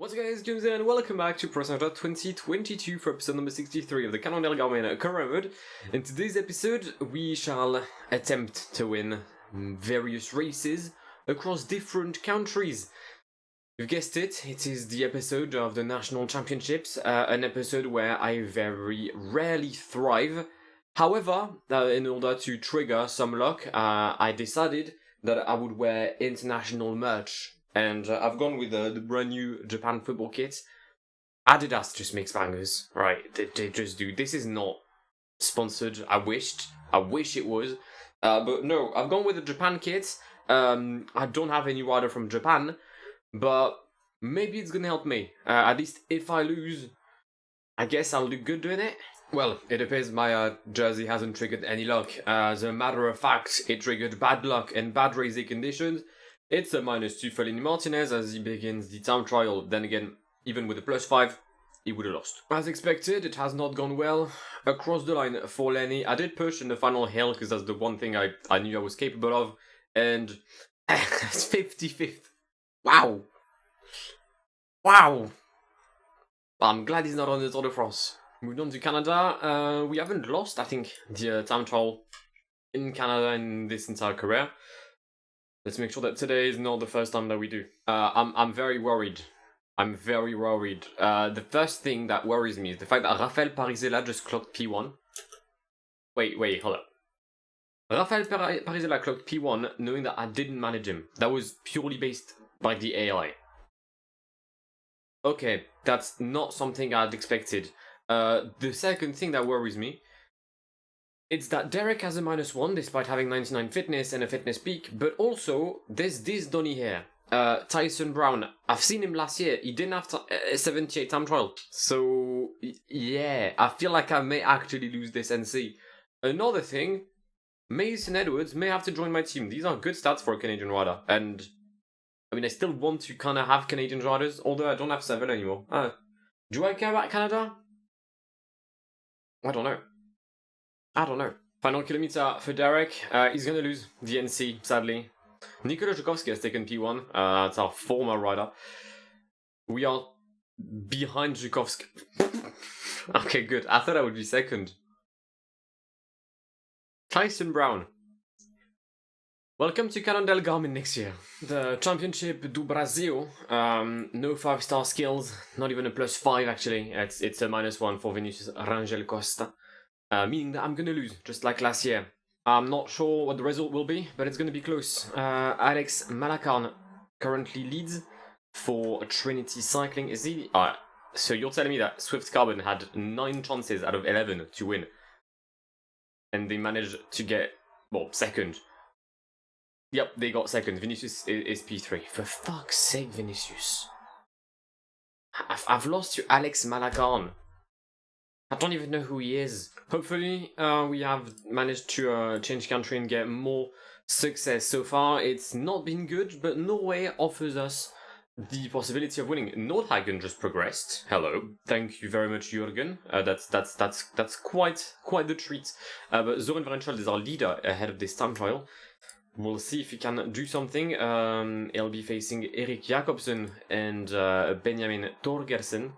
What's up guys, Guillaume and welcome back to Pro 2022 for episode number 63 of the Cannondale Garmin career mode. In today's episode, we shall attempt to win various races across different countries. You've guessed it, it is the episode of the National Championships, an episode where I very rarely thrive. However, in order to trigger some luck, I decided that I would wear international merch. And I've gone with the brand new Japan football kit. Adidas just makes bangers, right? They just do. This is not sponsored. I wish it was. But no, I've gone with the Japan kit. I don't have any rider from Japan, but maybe it's gonna help me. At least if I lose, I guess I'll do good doing it. Well, it appears my jersey hasn't triggered any luck. As a matter of fact, it triggered bad luck and bad racing conditions. It's a -2 for Lenny Martinez as he begins the time trial. Then again, even with a +5, he would have lost. As expected, it has not gone well across the line for Lenny. I did push in the final hill because that's the one thing I knew I was capable of. And it's 55th. Wow. Wow. I'm glad he's not on the Tour de France. Moved on to Canada. We haven't lost, I think, the time trial in Canada in this entire career. Let's make sure that today is not the first time that we do. I'm very worried. I'm very worried. The first thing that worries me is the fact that Rafael Parisella just clocked P1. Wait, hold up. Rafael Parisella clocked P1 knowing that I didn't manage him. That was purely based by the AI. Okay, that's not something I'd expected. The second thing that worries me, it's that Derek has a -1 despite having 99 fitness and a fitness peak, but also there's this Donny here. Tyson Brown, I've seen him last year, he didn't have a 78 time trial. So, yeah, I feel like I may actually lose this NC. Another thing, Mason Edwards may have to join my team. These are good stats for a Canadian rider, and I mean, I still want to kind of have Canadian riders, although I don't have 7 anymore. Do I care about Canada? I don't know. Final kilometer for Derek. He's going to lose the NC, sadly. Nikola Zhukovsky has taken P1. That's our former rider. We are behind Zhukovsky. Okay, good. I thought I would be second. Tyson Brown. Welcome to Cannondale Garmin next year. The Championship do Brasil. No 5-star skills. Not even a +5 actually. It's a -1 for Vinicius Rangel Costa. Meaning that I'm gonna lose, just like last year. I'm not sure what the result will be, but it's gonna be close. Alex Malakarn currently leads for Trinity Cycling. Is he? So you're telling me that Swift Carbon had 9 chances out of 11 to win, and they managed to get, well, second. Yep, they got second. Vinicius is P3. For fuck's sake, Vinicius. I've lost to Alex Malakarn. I don't even know who he is. Hopefully, we have managed to change country and get more success. So far, it's not been good, but Norway offers us the possibility of winning. Nordhagen just progressed. Hello, thank you very much, Jürgen. That's quite the treat. But Zoran Varenscheld is our leader ahead of this time trial. We'll see if he can do something. He'll be facing Erik Jakobsen and Benjamin Torgersen.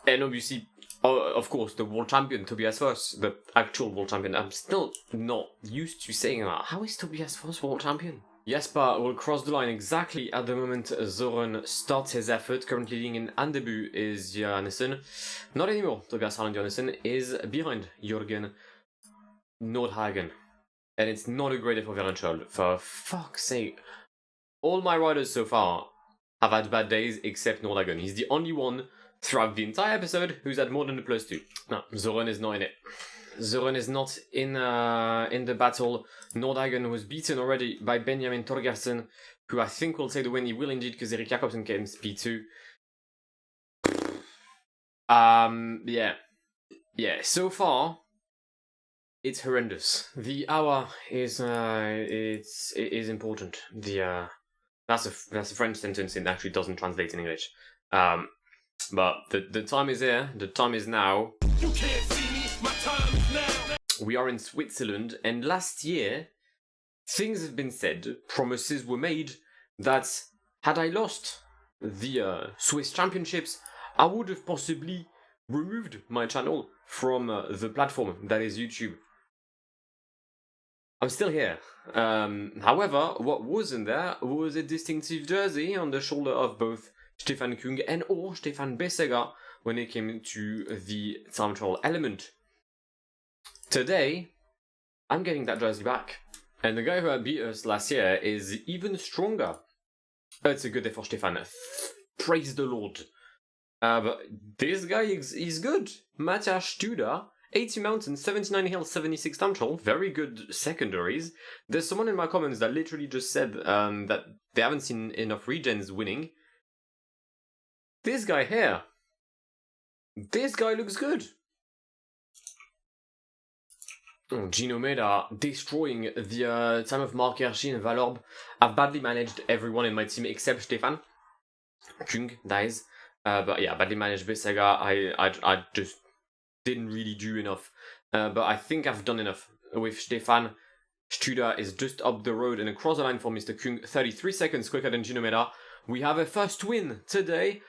And obviously, of course, the world champion, Tobias Voss, the actual world champion. I'm still not used to saying that. How is Tobias Voss world champion? Jesper will cross the line exactly at the moment Zoran starts his effort. Currently leading in Andebu is Johannesson. Not anymore. Tobias Harland Johannesson is behind Jürgen Nordhagen. And it's not a great day for Varenscheld. For fuck's sake. All my riders so far have had bad days except Nordhagen. He's the only one throughout the entire episode who's had more than a +2. No, Zoran is not in it. Zoran is not in the battle. Nordhagen was beaten already by Benjamin Torgersen, who I think will take the win. He will indeed, because Erik Jakobsen came P2. Yeah. So far, it's horrendous. The hour is it is important. That's a French sentence. It actually doesn't translate in English. But the time is here. The time is now. You can't see me. My time is now. We are in Switzerland, and last year, things have been said, promises were made that had I lost the Swiss Championships, I would have possibly removed my channel from the platform that is YouTube. I'm still here. However, what wasn't there was a distinctive jersey on the shoulder of both Stefan Kung and or Stefan Besega when it came to the time trial element. Today, I'm getting that jersey back. And the guy who beat us last year is even stronger. It's a good day for Stefan. Praise the Lord. But this guy is good. Matthias Studer, 80 mountains, 79 hills, 76 time trial. Very good secondaries. There's someone in my comments that literally just said that they haven't seen enough regens winning. This guy here. This guy looks good. Gino Meda destroying the time of Mark Hirschi and Valorbe. I've badly managed everyone in my team except Stefan. Kung dies. But yeah, badly managed Besega. I just didn't really do enough. But I think I've done enough with Stefan. Studer is just up the road and across the line for Mr. Kung. 33 seconds quicker than Gino Meda. We have a first win today.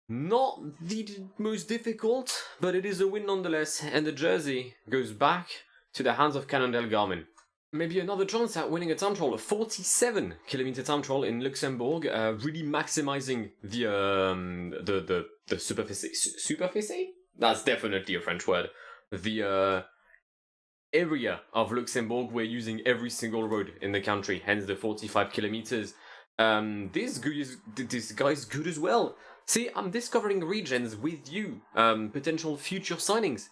Not the most difficult, but it is a win nonetheless, and the jersey goes back to the hands of Cannondale Garmin. Maybe another chance at winning a time trial, a 47-kilometer time trial in Luxembourg, really maximizing the superficie. Superficie? That's definitely a French word. The area of Luxembourg we're using every single road in the country, hence the 45 kilometers. This guy's good as well. See, I'm discovering regens with you, potential future signings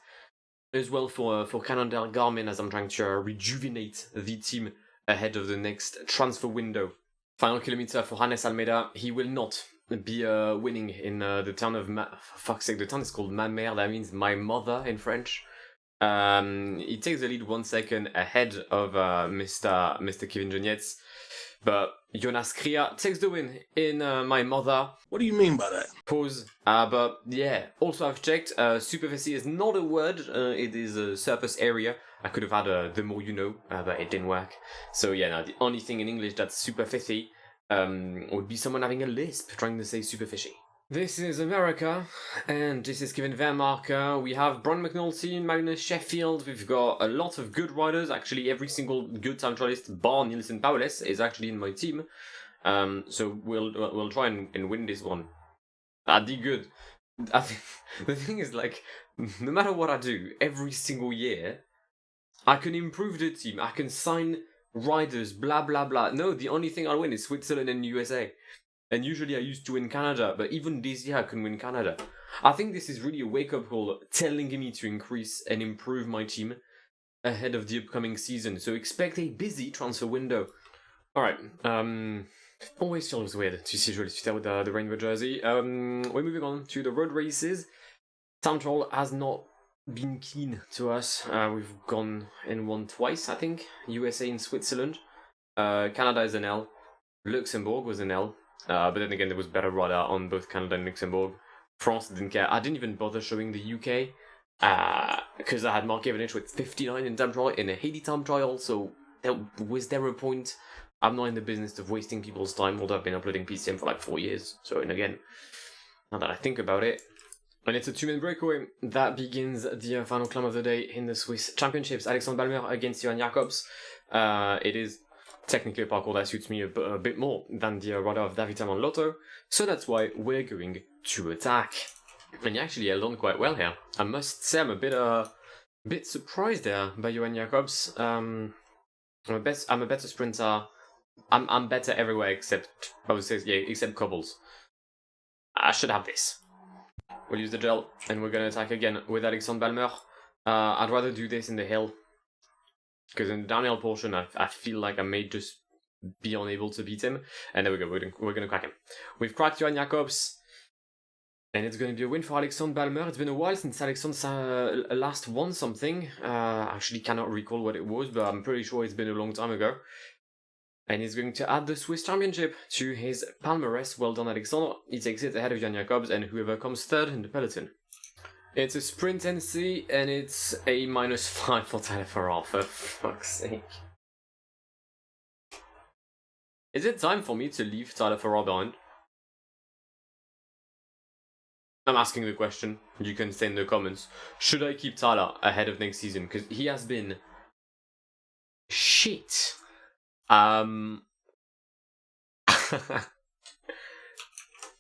as well for Cannondale Garmin as I'm trying to rejuvenate the team ahead of the next transfer window. Final kilometer for Hannes Almeida. He will not be winning in the town of for fuck's sake, the town is called Ma Mère, that means my mother in French. He takes the lead 1 second ahead of Mr. Kevin Jonietz. But Jonas Kria takes the win in my mother. What do you mean by that? Pause. But yeah, also I've checked. Superficie is not a word. It is a surface area. I could have had the more you know, but it didn't work. So yeah, now the only thing in English that's superficie would be someone having a lisp trying to say superficie. This is America, and this is Kevin Vermarker. We have Brian McNulty, Magnus Sheffield. We've got a lot of good riders. Actually, every single good time trialist, bar Nielsen Paules, is actually in my team. So we'll try and win this one. That'd be good. I think the thing is, like, no matter what I do, every single year, I can improve the team. I can sign riders, blah blah blah. No, the only thing I'll win is Switzerland and USA. And usually I used to win Canada, but even this year I can win Canada. I think this is really a wake-up call telling me to increase and improve my team ahead of the upcoming season. So expect a busy transfer window. Alright, always feels weird to see Jolie Suter with the rainbow jersey. We're moving on to the road races. Time trial has not been keen to us. We've gone and won twice, I think. USA and Switzerland. Canada is an L. Luxembourg was an L. But then again, there was better radar on both Canada and Luxembourg. France didn't care. I didn't even bother showing the UK because I had Mark Cavendish with 59 in time trial in a Haiti time trial. So was there a point? I'm not in the business of wasting people's time, although I've been uploading PCM for like 4 years. So, and again, now that I think about it, and it's a 2-minute breakaway that begins the final climb of the day in the Swiss Championships. Alexander Balmer against Johan Jacobs. It is technically a parkour that suits me a bit more than the rider of David Simon Lotto, so that's why we're going to attack. And he actually held on quite well here. I must say I'm a bit surprised there by Johan Jacobs. I'm a better sprinter. I'm better everywhere except, I would say, yeah, except cobbles. I should have this. We'll use the gel, and we're going to attack again with Alexander Balmer. I'd rather do this in the hill, because in the downhill portion, I feel like I may just be unable to beat him. And there we go, we're going to crack him. We've cracked Johan Jacobs, and it's going to be a win for Alexander Balmer. It's been a while since Alexander last won something. I actually cannot recall what it was, but I'm pretty sure it's been a long time ago. And he's going to add the Swiss Championship to his palmarès. Well done, Alexander. He takes it ahead of Johan Jacobs and whoever comes third in the peloton. It's a sprint NC, and it's a -5 for Tyler Farrar, for fuck's sake. Is it time for me to leave Tyler Farrar behind? I'm asking the question. You can say in the comments. Should I keep Tyler ahead of next season? Because he has been shit.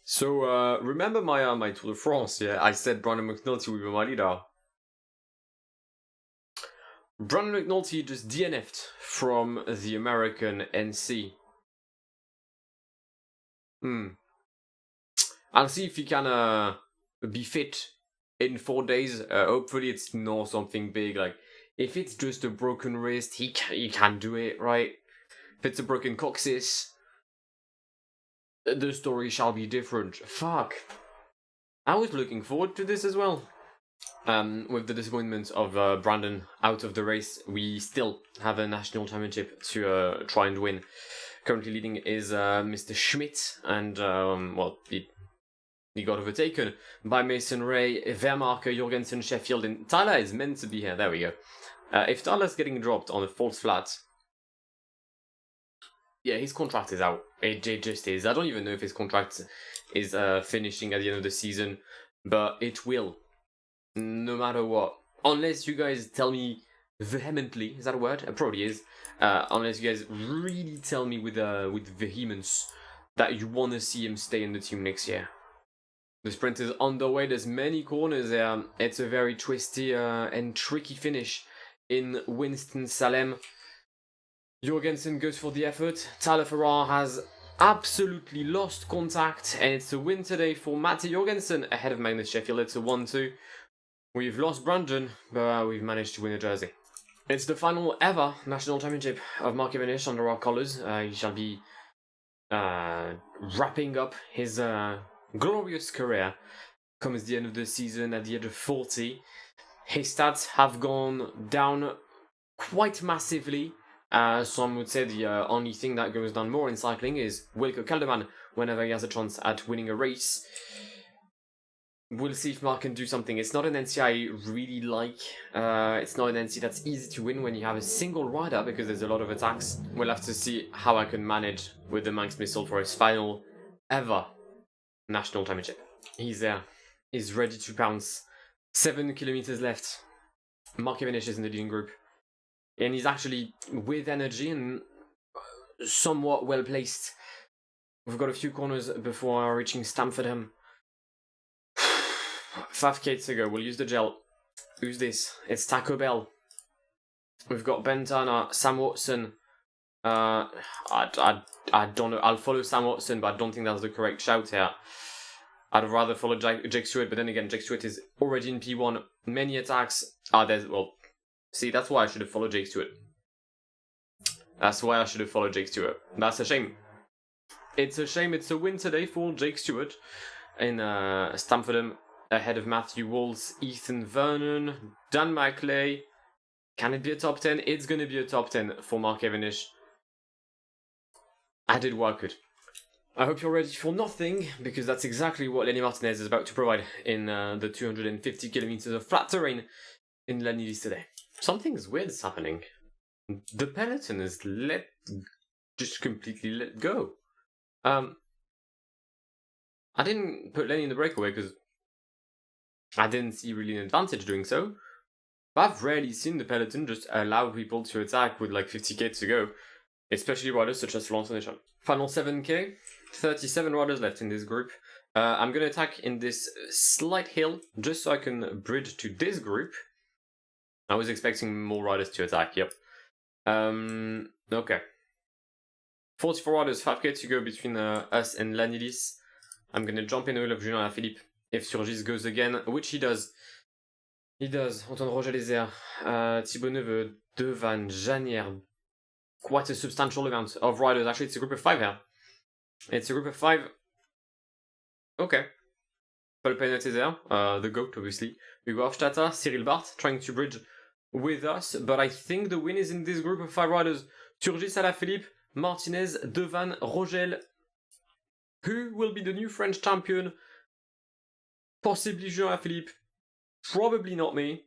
So remember my Tour de France? Yeah, I said Brandon McNulty would be my leader. Brandon McNulty just DNF'd from the American NC. I'll see if he can be fit in 4 days. Hopefully it's not something big. Like, if it's just a broken wrist, he can do it, right? If it's a broken coccyx, the story shall be different. Fuck. I was looking forward to this as well. With the disappointment of Brandon out of the race, we still have a national championship to try and win. Currently leading is Mr. Schmidt, and he got overtaken by Mason Ray, Vermarker, Jorgensen, Sheffield, and Tyler is meant to be here. There we go. If Tyler's getting dropped on a false flat, yeah, his contract is out. It just is. I don't even know if his contract is finishing at the end of the season, but it will. No matter what. Unless you guys tell me vehemently, is that a word? It probably is. Unless you guys really tell me with vehemence that you want to see him stay in the team next year. The sprint is underway, there's many corners there. It's a very twisty and tricky finish in Winston-Salem. Jorgensen goes for the effort. Tyler Farrar has absolutely lost contact, and it's a win today for Matti Jorgensen ahead of Magnus Sheffield. It's a 1-2. We've lost Brandon, but we've managed to win a jersey. It's the final ever national championship of Mark Cavendish under our colours. He shall be wrapping up his glorious career. Comes the end of the season at the age of 40. His stats have gone down quite massively. Some would say the only thing that goes down more in cycling is Wilco Kelderman whenever he has a chance at winning a race. We'll see if Mark can do something. It's not an NC I really like. It's not an NC that's easy to win when you have a single rider because there's a lot of attacks. We'll have to see how I can manage with the Manx Missile for his final ever national championship. He's there. He's ready to pounce. 7 kilometers left. Mark Cavendish is in the leading group. And he's actually with energy and somewhat well placed. We've got a few corners before reaching Stamfordham. 5k to go. We'll use the gel. Who's this? It's Taco Bell. We've got Ben Turner, Sam Watson. I don't know. I'll follow Sam Watson, but I don't think that's the correct shout here. I'd rather follow Jake Stewart, but then again, Jake Stewart is already in P1. Many attacks. See, that's why I should have followed Jake Stewart. That's why I should have followed Jake Stewart. That's a shame. It's a shame. It's a win today for Jake Stewart in Stamfordham ahead of Matthew Walls, Ethan Vernon, Dan Maclay. Can it be a top 10? It's going to be a top 10 for Mark Cavendish. I did what I could. I hope you're ready for nothing, because that's exactly what Lenny Martinez is about to provide in the 250 kilometers of flat terrain in Lanidis today. Something's weird is happening. The peloton is just completely let go. I didn't put Lenny in the breakaway because I didn't see really an advantage doing so. But I've rarely seen the peloton just allow people to attack with like 50k to go, especially riders such as Florence Nation. Final 7k, 37 riders left in this group. I'm going to attack in this slight hill just so I can bridge to this group. I was expecting more riders to attack, yep. Okay. 44 riders, 5k to go between us and Lanidis. I'm going to jump in the wheel of Julien Alaphilippe if Surgis goes again, which he does. He does. Antoine Roger is there. Thibaut Neveu, Devan, Janière. Quite a substantial amount of riders. Actually, it's a group of 5 here. It's a group of 5. Okay. Paul Paynet is there. The GOAT, obviously. Hugo Hofstadter, Cyril Barth, trying to bridge with us. But I think the win is in this group of 5 riders. Surgis, Alaphilippe, Martinez, Devan, Rogel. Who will be the new French champion? Possibly Julien Alaphilippe. Probably not me.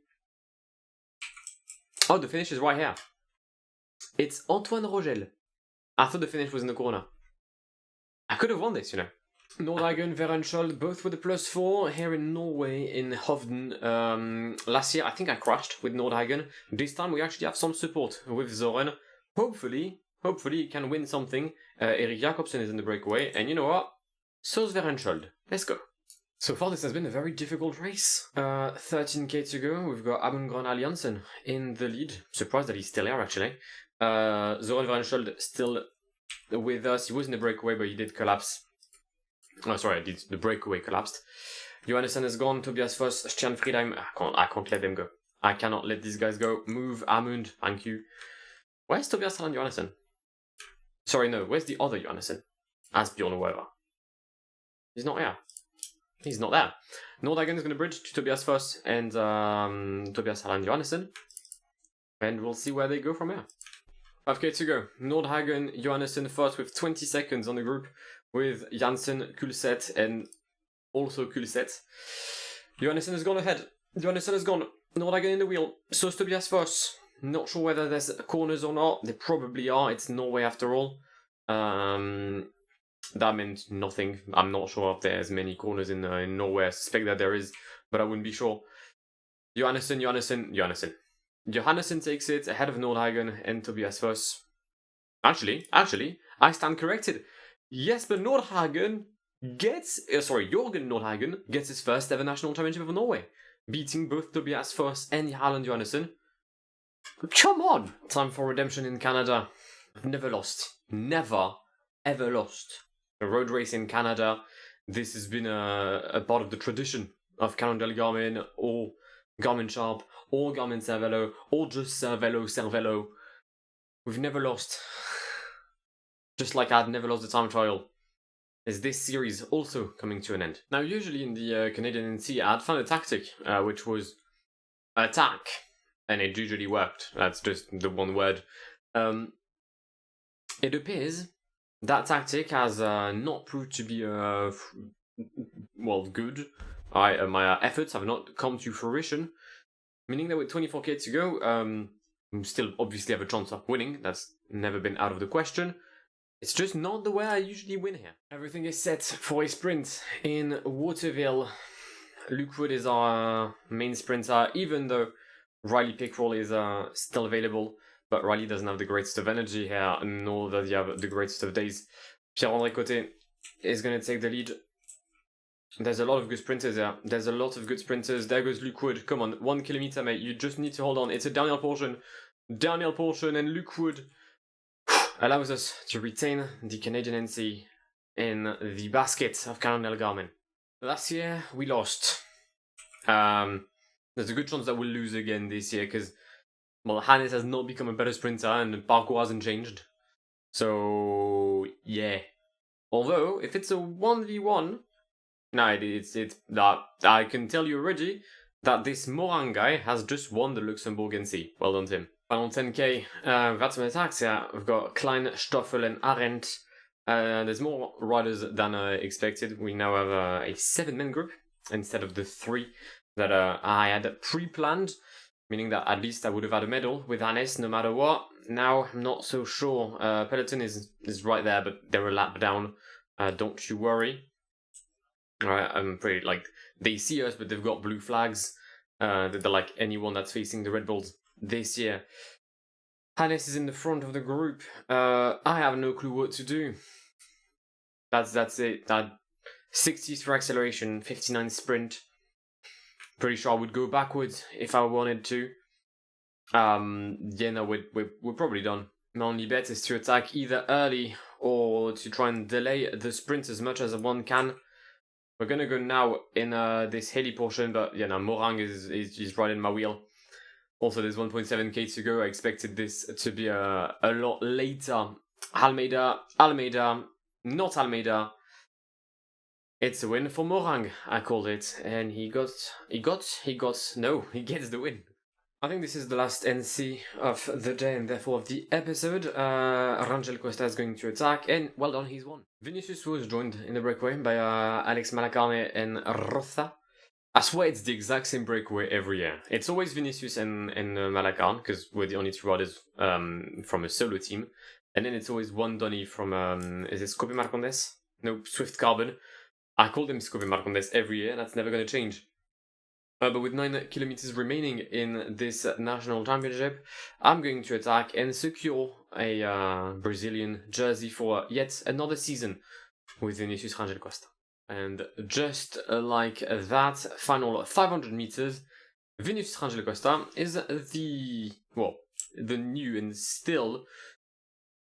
Oh, the finish is right here. It's Antoine Rogel. I thought the finish was in the corner. I could have won this, you know. Nordhagen, Verenshold, both with a +4 here in Norway, in Hovden. Last year, I think I crashed with Nordhagen. This time, we actually have some support with Zoren. Hopefully, he can win something. Erik Jakobsen is in the breakaway, and you know what? So's Verenshold. Let's go. So far, this has been a very difficult race. 13k to go. We've got Amundsen Alliansen in the lead. Surprised that he's still here, actually. Zoren Verenshold still with us. He was in the breakaway, but he did collapse. Oh, sorry, the breakaway collapsed. Johannessen is gone. Tobias Foss, Stian Friedheim. I can't let them go. I cannot let these guys go. Move, Amund. Thank you. Where's Tobias Halland Johannessen? Sorry, no. Where's the other Johannessen? Asbjorn Weber. He's not here. He's not there. Nordhagen is going to bridge to Tobias Foss and Tobias Halland Johannessen. And we'll see where they go from here. 5k to go. Nordhagen, Johannessen, Foss with 20 seconds on the group, with Janssen, Kulset, and also Kulset. Johannessen has gone ahead. Johannessen has gone. Nordhagen in the wheel. So is Tobias Foss. Not sure whether there's corners or not. There probably are. It's Norway after all. That meant nothing. I'm not sure if there's many corners in Norway. I suspect that there is, but I wouldn't be sure. Johannessen. Johannessen takes it ahead of Nordhagen and Tobias Foss. Actually, I stand corrected. Yes, but Nordhagen gets... Jørgen Nordhagen gets his first ever national championship of Norway, beating both Tobias Foss and Halland Johannessen. Come on! Time for redemption in Canada. I've never lost. Never, ever lost. A road race in Canada. This has been a part of the tradition of Cannondale Garmin, or Garmin Sharp, or Garmin Cervelo, or just Cervelo. We've never lost. Just like I'd never lost the time trial. Is this series also coming to an end? Now, usually in the Canadian NC, I'd found a tactic, which was attack. And it usually worked. That's just the one word. It appears that tactic has not proved to be, good. My efforts have not come to fruition. Meaning that with 24k to go, still obviously have a chance of winning. That's never been out of the question. It's just not the way I usually win here. Everything is set for a sprint in Waterville. Luke Wood is our main sprinter, even though Riley Pickrell is still available, but Riley doesn't have the greatest of energy here, nor does he have the greatest of days. Pierre-André Côté is going to take the lead. There's a lot of good sprinters here. There goes Luke Wood. Come on, 1 kilometer, mate. You just need to hold on. It's a downhill portion. And Luke Wood allows us to retain the Canadian NC in the basket of Cannondale Garmin. Last year, we lost. There's a good chance that we'll lose again this year, because, Hannes has not become a better sprinter, and the parkour hasn't changed. So, yeah. Although, if it's a 1v1, I can tell you already that this Moran guy has just won the Luxembourg and USA TT. Well done, Tim. Final 10k, got some attacks here. We've got Klein, Stoffel, and Arendt. There's more riders than expected. We now have a 7-man group instead of the 3 that I had pre-planned, meaning that at least I would have had a medal with Hannes no matter what. Now, I'm not so sure. Peloton is right there, but they're a lap down. Don't you worry. I'm pretty, they see us, but they've got blue flags. They're like anyone that's facing the Red Bulls this year. Hannes is in the front of the group. I have no clue what to do. That's it. 63 acceleration, 59 sprint. Pretty sure I would go backwards if I wanted to. We're probably done. My only bet is to attack either early or to try and delay the sprint as much as one can. We're gonna go now in this hilly portion, but Morang is right in my wheel. Also, there's 1.7k to go. I expected this to be a lot later. Almeida, not Almeida. It's a win for Morang, I called it, and he gets the win. I think this is the last NC of the day and therefore of the episode. Rangel Costa is going to attack, and well done, he's won. Vinicius was joined in the breakaway by Alex Malacarne and Rosa. I swear it's the exact same breakaway every year. It's always Vinicius and Malacarne, because we're the only 2 riders from a solo team. And then it's always one Donny from, is it Scope Marcondes? No, Swift Carbon. I call them Scove Marcondes every year, and that's never going to change. But with 9 kilometers remaining in this national championship, I'm going to attack and secure a Brazilian jersey for yet another season with Vinicius Rangel Costa. And just like that final 500 meters, Vinicius Rangel Costa is the new and still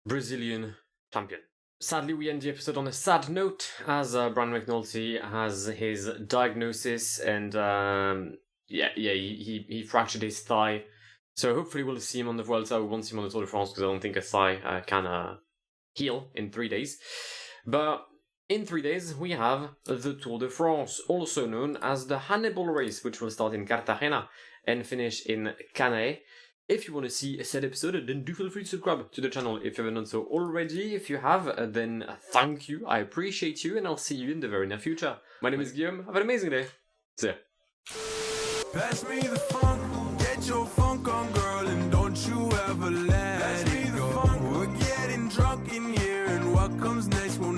Brazilian champion. Sadly, we end the episode on a sad note, as Brian McNulty has his diagnosis, and he fractured his thigh. So hopefully we'll see him on the Vuelta. We won't see him on the Tour de France because I don't think a thigh can heal in 3 days. But in 3 days, we have the Tour de France, also known as the Hannibal race, which will start in Cartagena and finish in Cannes. If you want to see a said episode, then do feel free to subscribe to the channel if you haven't done so already. If you have, then thank you, I appreciate you, and I'll see you in the very near future. My name is Guillaume, have an amazing day. See ya. Pass me the funk, get your funk on, girl, and don't you ever let it go. We're getting drunk in here, and what comes next will